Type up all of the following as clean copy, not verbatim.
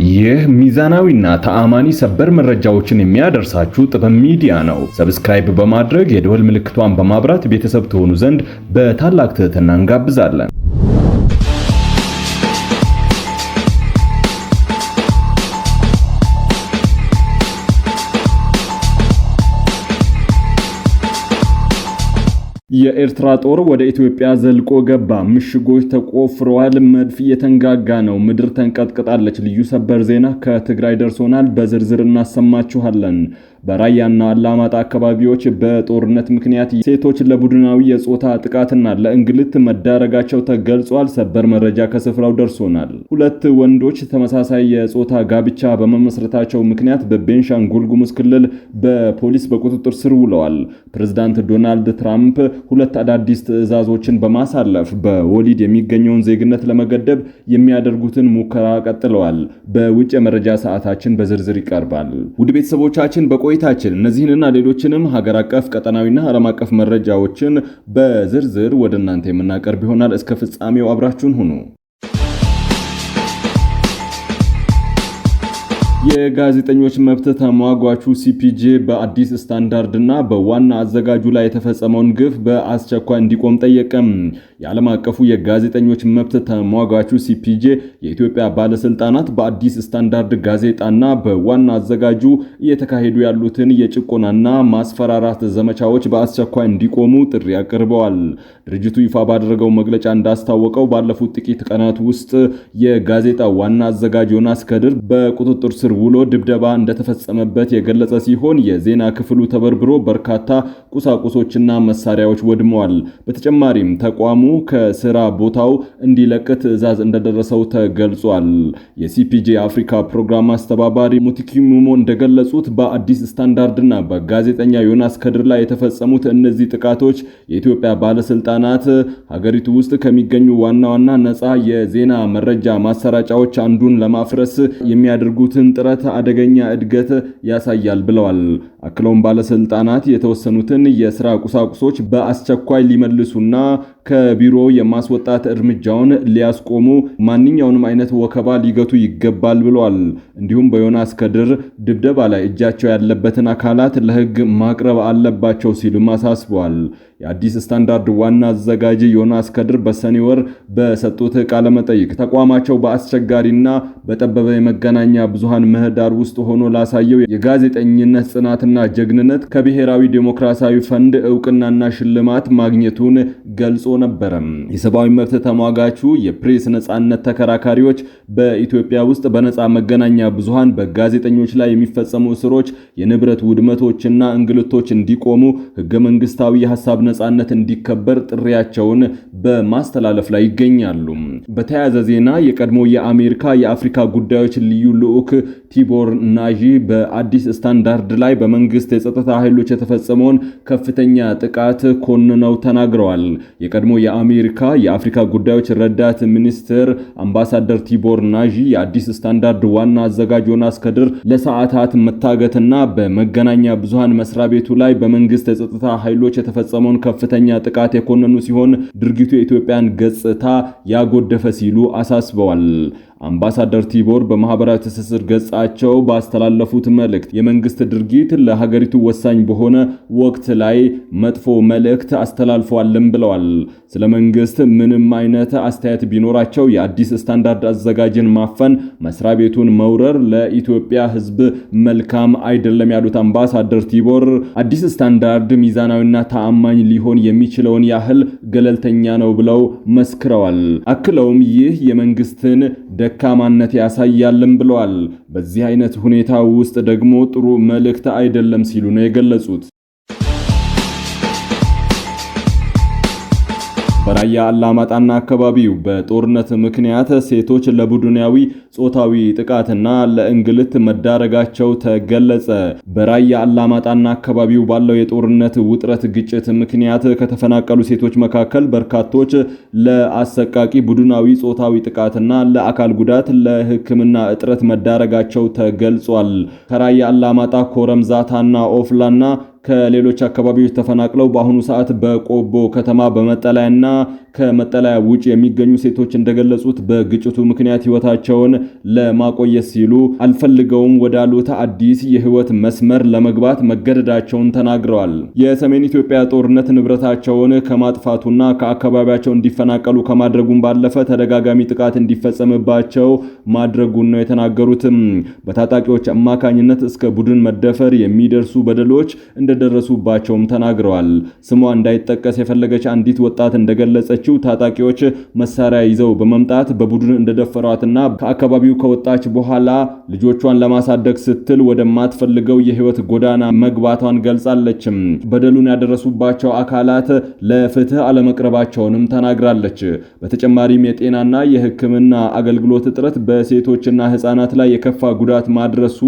ይህ ሚዛናዊና ተአማኒ ሰበር መረጃዎችን የሚያደርሳችሁ ጥበብ ሚዲያ ነው። ሰብስክራይብ በማድረግ የደወል ምልክቷን በማብራት ቤተሰብ ትሆኑ ዘንድ በታላቅ ትህትና እንጋብዛለን። የኤርትራ ጦር ወደ ኢትዮጵያ ዘልቆ ገባ። ምሽጎች ተቆፍረዋል። መድፍ እየተንጋጋ ነው። ምድር ተንቀጥቅጣለች። ልዩ ሰበር ዜና ከትግራይ ደርሶናል። በዝርዝር እናሰማችኋለን። በራያና አላማጣ አካባቢዎች በጦርነት ምክንያት ሴቶች ለቡድናዊ የጾታ ጥቃትና ለእንግልት መዳረጋቸው ተገልጿል። ሰበር መረጃ ከስፍራው ደርሶናል። ሁለት ወንዶች ተመሳሳይ የጾታ ጋብቻ በመመስረታቸው ምክንያት በቤንሻንጉል ጉሙዝ ክልል በፖሊስ በቁጥጥር ስር ውለዋል። ፕሬዝዳንት ዶናልድ ትራምፕ ሁለት አዳዲስ ትዕዛዞችን በማሳለፍ በወሊድ የሚገኘውን ዜግነት ለመገደብ የሚያደርጉትን ሙከራ ቀጥለዋል። በውጭ የመረጃ ሰዓታችን በዝርዝር ይቀርባል። ውድ ቤተሰቦቻችን ቆይታችን እነዚህንና ሌሎችንም ሀገር አቀፍ ቀጠናዊና ዓለም አቀፍ መረጃዎችን በዝርዝር ወደ እናንተ የምናቀርብ ይሆናል። እስከ ፍጻሜው አብራችሁን ሁኑ። የጋዜጠኞች መብት ተሟጋቹ ሲፒጄ በአዲስ ስታንዳርድ እና በዋና አዘጋጁ ላይ የተፈጸመውን ግፍ በአስቸኳይ እንዲቆም ጠየቀም። የዓለም አቀፉ የጋዜጠኞች መብት ተሟጋቹ ሲፒጄ የኢትዮጵያ ባለስልጣናት በአዲስ ስታንዳርድ ጋዜጣና በዋና አዘጋጁ እየተካሄዱ ያሉትን የጭቆናና ማስፈራራት ዘመቻዎች በአስቸኳይ እንዲቆሙ ጥሪ አቅርበዋል። ድርጅቱ ይፋ ባደረገው መግለጫ እንዳስታወቀው ባለፉት ጥቂት ቀናት ውስጥ የጋዜጣ ዋና አዘጋጅ ዮናስ ከድር በቁጥጥር ስር ውሎ ድብደባ እንደተፈጸመበት የገለጸ ሲሆን የዜና ክፍሉ ተበርብሮ በርካታ ቁሳቁሶችና መሳሪያዎች ወድመዋል። በተጨማሪም ተቋሙ ከስራ ቦታው እንዲለቅ ትዕዛዝ እንደደረሰው ተገልጿል። የሲፒጄ አፍሪካ ፕሮግራም አስተባባሪ ሙቲኪሙሞ እንደገለጹት በአዲስ ስታንዳርድና በጋዜጠኛ ዮናስ ከድር ላይ የተፈጸሙት እነዚህ ጥቃቶች የኢትዮጵያ ባለስልጣናት ሀገሪቱ ውስጥ ከሚገኙ ዋና ዋና ነፃ የዜና መረጃ ማሰራጫዎች አንዱን ለማፍረስ የሚያደርጉትን ጥረት አደገኛ እድገት ያሳያል ብለዋል። አክለውም ባለስልጣናት የተወሰኑትን የሥራ ቁሳቁሶች በአስቸኳይ ሊመልሱና ከቢሮ የማስወጣት እርምጃውን ሊያስቆሙ ማንኛውንም አይነት ወከባ ሊገቱ ይገባል ብለዋል። እንዲሁም በዮናስ ከድር ድብደባ ላይ እጃቸው ያለበትን አካላት ለሕግ ማቅረብ አለባቸው ሲሉም አሳስበዋል። የአዲስ ስታንዳርድ ዋና አዘጋጅ ዮናስ ከድር በሰኔ ወር በሰጡት ቃለ መጠይቅ ተቋማቸው በአስቸጋሪና በጠበበ የመገናኛ ብዙሃን ምህዳር ውስጥ ሆኖ ላሳየው የጋዜጠኝነት ጽናትና ጀግንነት ከብሔራዊ ዴሞክራሲያዊ ፈንድ እውቅናና ሽልማት ማግኘቱን ገልጾ ነበረ። የሰብአዊ መብት ተሟጋቹ የፕሬስ ነጻነት ተከራካሪዎች በኢትዮጵያ ውስጥ በነጻ መገናኛ ብዙሃን በጋዜጠኞች ላይ የሚፈጸሙ እስሮች፣ የንብረት ውድመቶችና እንግልቶች እንዲቆሙ፣ ህገ መንግስታዊ የሐሳብ ነጻነት እንዲከበር ጥሪያቸውን በማስተላለፍ ላይ ይገኛሉ። በተያያዘ ዜና የቀድሞ የአሜሪካ የአፍሪካ ጉዳዮች ልዩ ልዑክ ቲቦር ናጂ በአዲስ ስታንዳርድ ላይ በመንግስት የጸጥታ ኃይሎች የተፈጸመውን ከፍተኛ ጥቃት ኮንነው ተናግረዋል። የቀድሞ የአሜሪካ የአፍሪካ ጉዳዮች ረዳት ሚኒስትር አምባሳደር ቲቦር ናጂ የአዲስ ስታንዳርድ ዋና አዘጋጅ ዮናስ ከድር ለሰዓታት መታገትና በመገናኛ ብዙሃን መስሪያ ቤቱ ላይ በመንግስት የጸጥታ ኃይሎች የተፈጸመውን ከፍተኛ ጥቃት የኮነኑ ሲሆን ድርጊቱ የኢትዮጵያን ገጽታ ያጎደፈ ሲሉ አሳስበዋል። አምባሳደር ቲቦር በማህበራዊ ትስስር ገጻቸው ባስተላለፉት መልእክት የመንግስት ድርጊት ለሀገሪቱ ወሳኝ በሆነ ወቅት ላይ መጥፎ መልእክት አስተላልፈዋልም ብለዋል። ስለ መንግስት ምንም አይነት አስተያየት ቢኖራቸው የአዲስ ስታንዳርድ አዘጋጅን ማፈን፣ መስሪያ ቤቱን መውረር ለኢትዮጵያ ሕዝብ መልካም አይደለም ያሉት አምባሳደር ቲቦር አዲስ ስታንዳርድ ሚዛናዊና ተአማኝ ሊሆን የሚችለውን ያህል ገለልተኛ ነው ብለው መስክረዋል። አክለውም ይህ የመንግስትን ደካማነት ያሳያልም ብለዋል። በዚህ አይነት ሁኔታ ውስጥ ደግሞ ጥሩ መልእክት አይደለም ሲሉ ነው የገለጹት። በራያ አላማጣና አካባቢው በጦርነት ምክንያት ሴቶች ለቡድናዊ ጾታዊ ጥቃትና ለእንግልት መዳረጋቸው ተገለጸ። በራያ አላማጣና አካባቢው ባለው የጦርነት ውጥረት ግጭት ምክንያት ከተፈናቀሉ ሴቶች መካከል በርካቶች ለአሰቃቂ ቡድናዊ ጾታዊ ጥቃትና ለአካል ጉዳት፣ ለሕክምና እጥረት መዳረጋቸው ተገልጿል። ከራያ አላማጣ ኮረምዛታና ኦፍላና ከሌሎች አካባቢዎች ተፈናቅለው በአሁኑ ሰዓት በቆቦ ከተማ በመጠለያና ከመጠለያ ውጭ የሚገኙ ሴቶች እንደገለጹት በግጭቱ ምክንያት ህይወታቸውን ለማቆየት ሲሉ አልፈልገውም ወዳሉት አዲስ የህይወት መስመር ለመግባት መገደዳቸውን ተናግረዋል። የሰሜን ኢትዮጵያ ጦርነት ንብረታቸውን ከማጥፋቱና ከአካባቢያቸው እንዲፈናቀሉ ከማድረጉም ባለፈ ተደጋጋሚ ጥቃት እንዲፈጸምባቸው ማድረጉን ነው የተናገሩትም። በታጣቂዎች አማካኝነት እስከ ቡድን መደፈር የሚደርሱ በደሎች እንደደረሱባቸውም ተናግረዋል። ስሟ እንዳይጠቀስ የፈለገች አንዲት ወጣት እንደገለጸችው ታጣቂዎች መሳሪያ ይዘው በመምጣት በቡድን እንደደፈሯትና ከአካባቢው ከወጣች በኋላ ልጆቿን ለማሳደግ ስትል ወደማትፈልገው የህይወት ጎዳና መግባቷን ገልጻለች። በደሉን ያደረሱባቸው አካላት ለፍትህ አለመቅረባቸውንም ተናግራለች። በተጨማሪም የጤናና የሕክምና አገልግሎት እጥረት በሴቶችና ህፃናት ላይ የከፋ ጉዳት ማድረሱ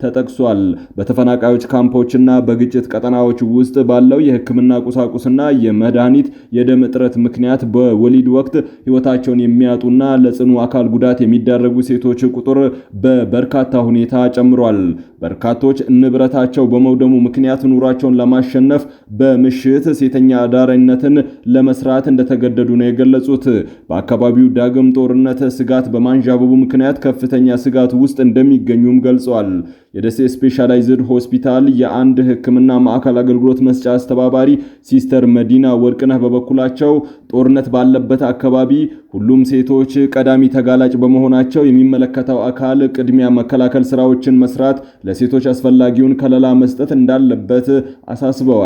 ተጠቅሷል። በተፈናቃዮች ካምፖችና በግጭት ቀጠናዎች ውስጥ ባለው የሕክምና ቁሳቁስና የመድኃኒት የደም እጥረት ምክንያት በወሊድ ወቅት ህይወታቸውን የሚያጡና ለጽኑ አካል ጉዳት የሚዳረጉ ሴቶች ቁጥር በበርካታ ሁኔታ ጨምሯል። በርካቶች ንብረታቸው በመውደሙ ምክንያት ኑሯቸውን ለማሸነፍ በምሽት ሴተኛ አዳሪነትን ለመስራት እንደተገደዱ ነው የገለጹት። በአካባቢው ዳግም ጦርነት ስጋት በማንዣበቡ ምክንያት ከፍተኛ ስጋት ውስጥ እንደሚገኙም ገልጸዋል። የደሴ ስፔሻላይዝድ ሆስፒታል የአንድ ሕክምና ማዕከል አገልግሎት መስጫ አስተባባሪ ሲስተር መዲና ወርቅነህ በበኩላቸው ጦርነት ባለበት አካባቢ ሁሉም ሴቶች ቀዳሚ ተጋላጭ በመሆናቸው የሚመለከተው አካል ቅድሚያ መከላከል ስራዎችን መስራት፣ ለሴቶች አስፈላጊውን ከለላ መስጠት እንዳለበት አሳስበዋል።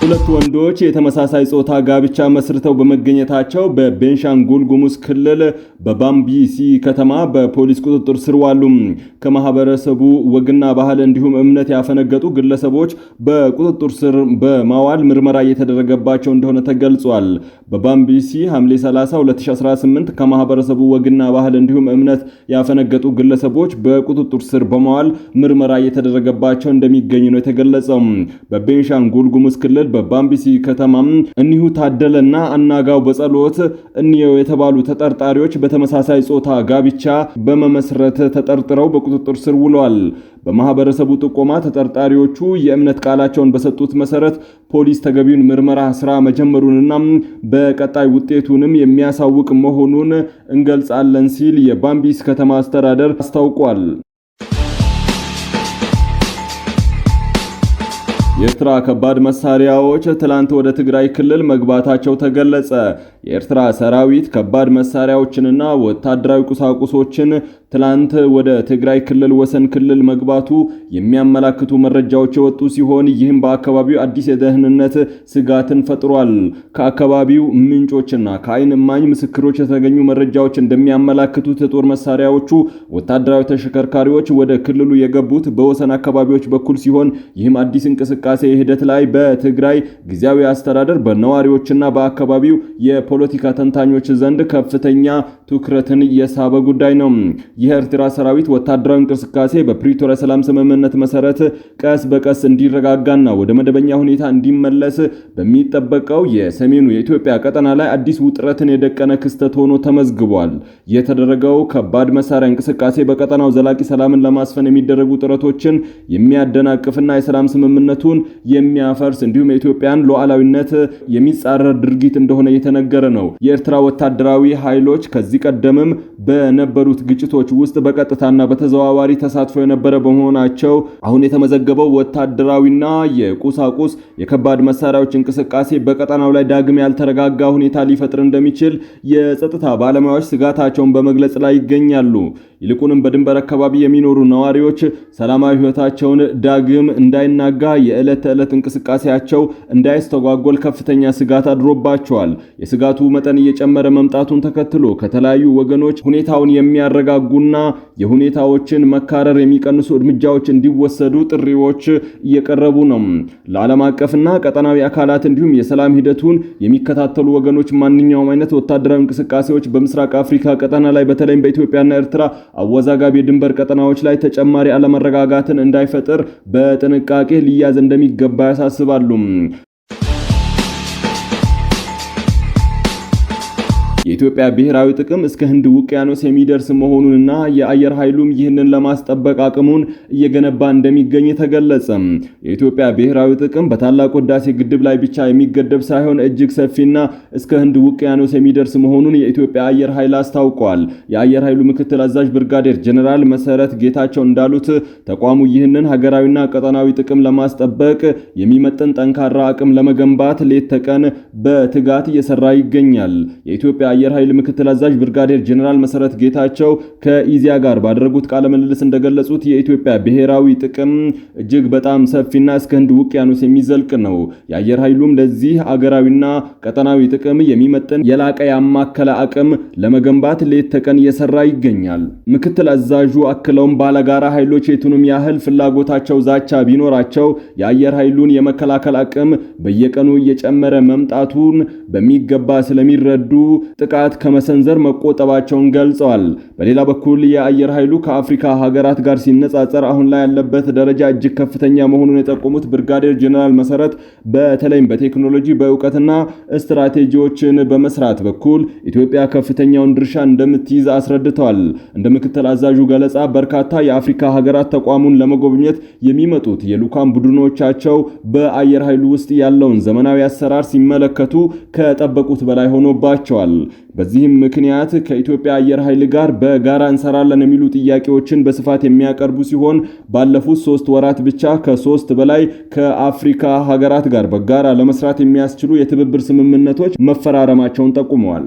ሁለት ወንዶች የተመሳሳይ ጾታ ጋብቻ መስርተው በመገኘታቸው በቤንሻንጉል ጉሙዝ ክልል በባምቢሲ ከተማ በፖሊስ ቁጥጥር ስር ዋሉ። ከማህበረሰቡ ወግና ባህል እንዲሁም እምነት ያፈነገጡ ግለሰቦች በቁጥጥር ስር በማዋል ምርመራ እየተደረገባቸው እንደሆነ ተገልጿል። በባምቢሲ ሐምሌ 30 2018 ከማህበረሰቡ ወግና ባህል እንዲሁም እምነት ያፈነገጡ ግለሰቦች በቁጥጥር ስር በማዋል ምርመራ እየተደረገባቸው እንደሚገኝ ነው የተገለጸው። በቤንሻንጉል ጉሙዝ ክልል በባምቢሲ ከተማ እኒሁ ታደለና አናጋው በጸሎት እኒየው የተባሉ ተጠርጣሪዎች በተመሳሳይ ጾታ ጋብቻ በመመስረት ተጠርጥረው በቁጥጥር ስር ውለዋል። በማህበረሰቡ ጥቆማ ተጠርጣሪዎቹ የእምነት ቃላቸውን በሰጡት መሰረት ፖሊስ ተገቢውን ምርመራ ስራ መጀመሩንና በቀጣይ ውጤቱንም የሚያሳውቅ መሆኑን እንገልጻለን ሲል የባምቢሲ ከተማ አስተዳደር አስታውቋል። የኤርትራ ከባድ መሳሪያዎች ትላንት ወደ ትግራይ ክልል መግባታቸው ተገለጸ። የኤርትራ ሰራዊት ከባድ መሳሪያዎችንና ወታደራዊ ቁሳቁሶችን ትላንት ወደ ትግራይ ክልል ወሰን ክልል መግባቱ የሚያመላክቱ መረጃዎች የወጡ ሲሆን ይህም በአካባቢው አዲስ የደህንነት ስጋትን ፈጥሯል። ከአካባቢው ምንጮችና ከአይን እማኝ ምስክሮች የተገኙ መረጃዎች እንደሚያመላክቱት የጦር መሳሪያዎቹ ወታደራዊ ተሽከርካሪዎች ወደ ክልሉ የገቡት በወሰን አካባቢዎች በኩል ሲሆን ይህም አዲስ እንቅስቃሴ ሂደት ላይ በትግራይ ጊዜያዊ አስተዳደር በነዋሪዎችና በአካባቢው የፖለቲካ ተንታኞች ዘንድ ከፍተኛ ትኩረትን የሳበ ጉዳይ ነው። የኤርትራ ሰራዊት ወታደራዊ እንቅስቃሴ በፕሪቶሪያ ሰላም ስምምነት መሰረት ቀስ በቀስ እንዲረጋጋና ወደ መደበኛ ሁኔታ እንዲመለስ በሚጠበቀው የሰሜኑ የኢትዮጵያ ቀጠና ላይ አዲስ ውጥረትን የደቀነ ክስተት ሆኖ ተመዝግቧል። የተደረገው ከባድ መሳሪያ እንቅስቃሴ በቀጠናው ዘላቂ ሰላምን ለማስፈን የሚደረጉ ጥረቶችን የሚያደናቅፍና የሰላም ስምምነቱን የሚያፈርስ እንዲሁም የኢትዮጵያን ሉዓላዊነት የሚጻረር ድርጊት እንደሆነ የተነገረ ነው። የኤርትራ ወታደራዊ ኃይሎች ከዚህ ቀደምም በነበሩት ግጭቶች ውስጥ በቀጥታና በተዘዋዋሪ ተሳትፎ የነበረ በመሆናቸው አሁን የተመዘገበው ወታደራዊና የቁሳቁስ የከባድ መሳሪያዎች እንቅስቃሴ በቀጠናው ላይ ዳግም ያልተረጋጋ ሁኔታ ሊፈጥር እንደሚችል የጸጥታ ባለሙያዎች ስጋታቸውን በመግለጽ ላይ ይገኛሉ። ይልቁንም በድንበር አካባቢ የሚኖሩ ነዋሪዎች ሰላማዊ ህይወታቸውን ዳግም እንዳይናጋ የዕለት ተዕለት እንቅስቃሴያቸው እንዳይስተጓጎል ከፍተኛ ስጋት አድሮባቸዋል። የስጋቱ መጠን እየጨመረ መምጣቱን ተከትሎ ከተለያዩ ወገኖች ሁኔታውን የሚያረጋጉና የሁኔታዎችን መካረር የሚቀንሱ እርምጃዎች እንዲወሰዱ ጥሪዎች እየቀረቡ ነው። ለዓለም አቀፍና ቀጠናዊ አካላት እንዲሁም የሰላም ሂደቱን የሚከታተሉ ወገኖች ማንኛውም አይነት ወታደራዊ እንቅስቃሴዎች በምስራቅ አፍሪካ ቀጠና ላይ በተለይም በኢትዮጵያና ኤርትራ አወዛጋቢ የድንበር ቀጠናዎች ላይ ተጨማሪ አለመረጋጋትን እንዳይፈጥር በጥንቃቄ ሊያዝ እንደሚገባ ያሳስባሉ። የኢትዮጵያ ብሔራዊ ጥቅም እስከ ህንድ ውቅያኖስ የሚደርስ መሆኑንና የአየር ኃይሉም ይህንን ለማስጠበቅ አቅሙን እየገነባ እንደሚገኝ ተገለጸ። የኢትዮጵያ ብሔራዊ ጥቅም በታላቁ ህዳሴ ግድብ ላይ ብቻ የሚገደብ ሳይሆን እጅግ ሰፊና እስከ ህንድ ውቅያኖስ የሚደርስ መሆኑን የኢትዮጵያ አየር ኃይል አስታውቋል። የአየር ኃይሉ ምክትል አዛዥ ብርጋዴር ጀነራል መሰረት ጌታቸው እንዳሉት ተቋሙ ይህንን ሀገራዊና ቀጠናዊ ጥቅም ለማስጠበቅ የሚመጥን ጠንካራ አቅም ለመገንባት ሌት ተቀን በትጋት እየሰራ ይገኛል። የኢትዮጵያ አየር ኃይል ምክትል አዛዥ ብርጋዴር ጀነራል መሰረት ጌታቸው ከኢዚያ ጋር ባደረጉት ቃለ ምልልስ እንደገለጹት የኢትዮጵያ ብሔራዊ ጥቅም እጅግ በጣም ሰፊና እስከ ህንድ ውቅያኖስ የሚዘልቅ ነው። የአየር ኃይሉም ለዚህ አገራዊና ቀጠናዊ ጥቅም የሚመጥን የላቀ ያማከለ አቅም ለመገንባት ሌት ተቀን እየሰራ ይገኛል። ምክትል አዛዡ አክለውም ባለጋራ ኃይሎች የቱንም ያህል ፍላጎታቸው ዛቻ ቢኖራቸው የአየር ኃይሉን የመከላከል አቅም በየቀኑ እየጨመረ መምጣቱን በሚገባ ስለሚረዱ ጥቃት ከመሰንዘር መቆጠባቸውን ገልጸዋል። በሌላ በኩል የአየር ኃይሉ ከአፍሪካ ሀገራት ጋር ሲነጻጸር አሁን ላይ ያለበት ደረጃ እጅግ ከፍተኛ መሆኑን የጠቆሙት ብርጋዴር ጀነራል መሰረት በተለይም በቴክኖሎጂ በእውቀትና ስትራቴጂዎችን በመስራት በኩል ኢትዮጵያ ከፍተኛውን ድርሻ እንደምትይዝ አስረድተዋል። እንደ ምክትል አዛዡ ገለጻ በርካታ የአፍሪካ ሀገራት ተቋሙን ለመጎብኘት የሚመጡት የልዑካን ቡድኖቻቸው በአየር ኃይሉ ውስጥ ያለውን ዘመናዊ አሰራር ሲመለከቱ ከጠበቁት በላይ ሆኖባቸዋል። በዚህም ምክንያት ከኢትዮጵያ አየር ኃይል ጋር በጋራ እንሰራለን የሚሉ ጥያቄዎችን በስፋት የሚያቀርቡ ሲሆን ባለፉት 3 ወራት ብቻ ከ3 በላይ ከአፍሪካ ሀገራት ጋር በጋራ ለመስራት የሚያስችሉ የትብብር ስምምነቶች መፈራረማቸውን ጠቁመዋል።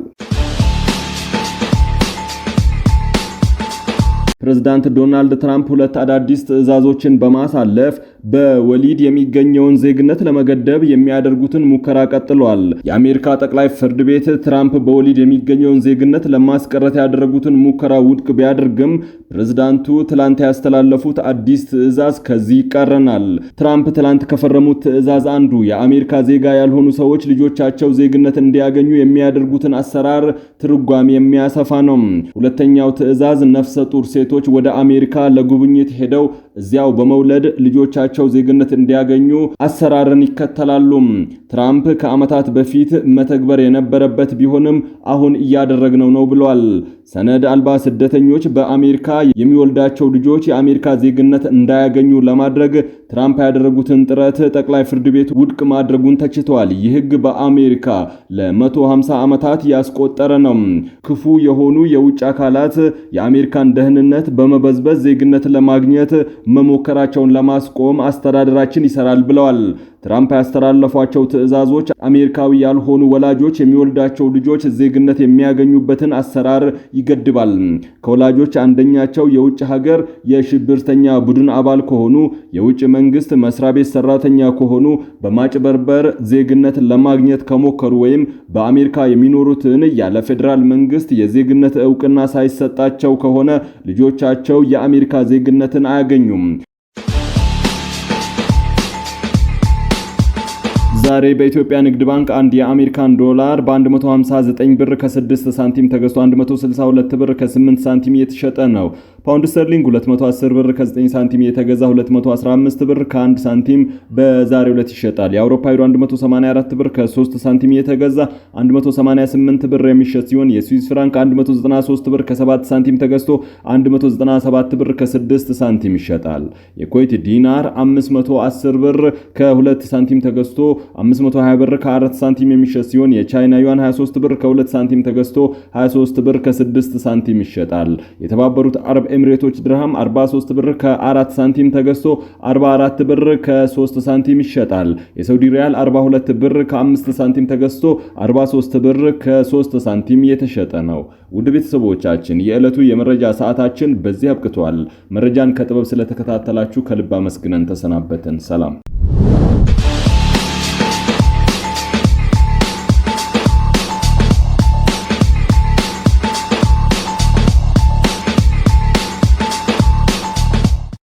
ፕሬዝዳንት ዶናልድ ትራምፕ 2 አዳዲስ ትዕዛዞችን በማሳለፍ በወሊድ የሚገኘውን ዜግነት ለመገደብ የሚያደርጉትን ሙከራ ቀጥለዋል። የአሜሪካ ጠቅላይ ፍርድ ቤት ትራምፕ በወሊድ የሚገኘውን ዜግነት ለማስቀረት ያደረጉትን ሙከራ ውድቅ ቢያደርግም ፕሬዝዳንቱ ትላንት ያስተላለፉት አዲስ ትዕዛዝ ከዚህ ይቃረናል። ትራምፕ ትላንት ከፈረሙት ትዕዛዝ አንዱ የአሜሪካ ዜጋ ያልሆኑ ሰዎች ልጆቻቸው ዜግነት እንዲያገኙ የሚያደርጉትን አሰራር ትርጓሜ የሚያሰፋ ነው። ሁለተኛው ትዕዛዝ ነፍሰ ጡር ሴቶች ወደ አሜሪካ ለጉብኝት ሄደው እዚያው በመውለድ ልጆቻቸው ዜግነት እንዲያገኙ አሰራርን ይከተላሉ። ትራምፕ ከዓመታት በፊት መተግበር የነበረበት ቢሆንም አሁን እያደረግነው ነው ብለዋል። ሰነድ አልባ ስደተኞች በአሜሪካ የሚወልዳቸው ልጆች የአሜሪካ ዜግነት እንዳያገኙ ለማድረግ ትራምፕ ያደረጉትን ጥረት ጠቅላይ ፍርድ ቤት ውድቅ ማድረጉን ተችተዋል። ይህ ሕግ በአሜሪካ ለ150 ዓመታት ያስቆጠረ ነው። ክፉ የሆኑ የውጭ አካላት የአሜሪካን ደህንነት በመበዝበዝ ዜግነት ለማግኘት መሞከራቸውን ለማስቆም አስተዳደራችን ይሰራል ብለዋል። ትራምፕ ያስተላለፏቸው ትዕዛዞች አሜሪካዊ ያልሆኑ ወላጆች የሚወልዳቸው ልጆች ዜግነት የሚያገኙበትን አሰራር ይገድባል። ከወላጆች አንደኛቸው የውጭ ሀገር የሽብርተኛ ቡድን አባል ከሆኑ፣ የውጭ መንግስት መስሪያ ቤት ሰራተኛ ከሆኑ፣ በማጭበርበር ዜግነት ለማግኘት ከሞከሩ ወይም በአሜሪካ የሚኖሩትን ያለ ፌዴራል መንግስት የዜግነት ዕውቅና ሳይሰጣቸው ከሆነ ልጆቻቸው የአሜሪካ ዜግነትን አያገኙም። ዛሬ በኢትዮጵያ ንግድ ባንክ አንድ የአሜሪካን ዶላር በ159 ብር ከ6 ሳንቲም ተገዝቶ 162 ብር ከ8 ሳንቲም እየተሸጠ ነው። ፓውንድ ስተርሊንግ 210 ብር ከ9 ሳንቲም የተገዛ 215 ብር ከ1 ሳንቲም በዛሬው ዕለት ይሸጣል። የአውሮፓ ዩሮ 184 ብር ከ3 ሳንቲም የተገዛ 188 ብር የሚሸጥ ሲሆን የስዊስ ፍራንክ 193 ብር ከ7 ሳንቲም ተገዝቶ 197 ብር ከ6 ሳንቲም ይሸጣል። የኩዌት ዲናር 510 ብር ከ2 ሳንቲም ተገዝቶ 520 ብር ከ4 ሳንቲም የሚሸጥ ሲሆን የቻይና ዩዋን 23 ብር ከ2 ሳንቲም ተገዝቶ 23 ብር ከ6 ሳንቲም ይሸጣል። የተባበሩት አረብ ኤሚሬቶች ድርሃም 43 ብር ከ4 ሳንቲም ተገዝቶ 44 ብር ከ3 ሳንቲም ይሸጣል። የሳውዲ ሪያል 42 ብር ከ5 ሳንቲም ተገዝቶ 43 ብር ከ3 ሳንቲም የተሸጠ ነው። ውድ ቤተሰቦቻችን የዕለቱ የመረጃ ሰዓታችን በዚህ አብቅቷል። መረጃን ከጥበብ ስለተከታተላችሁ ከልብ አመስግነን ተሰናበትን። ሰላም።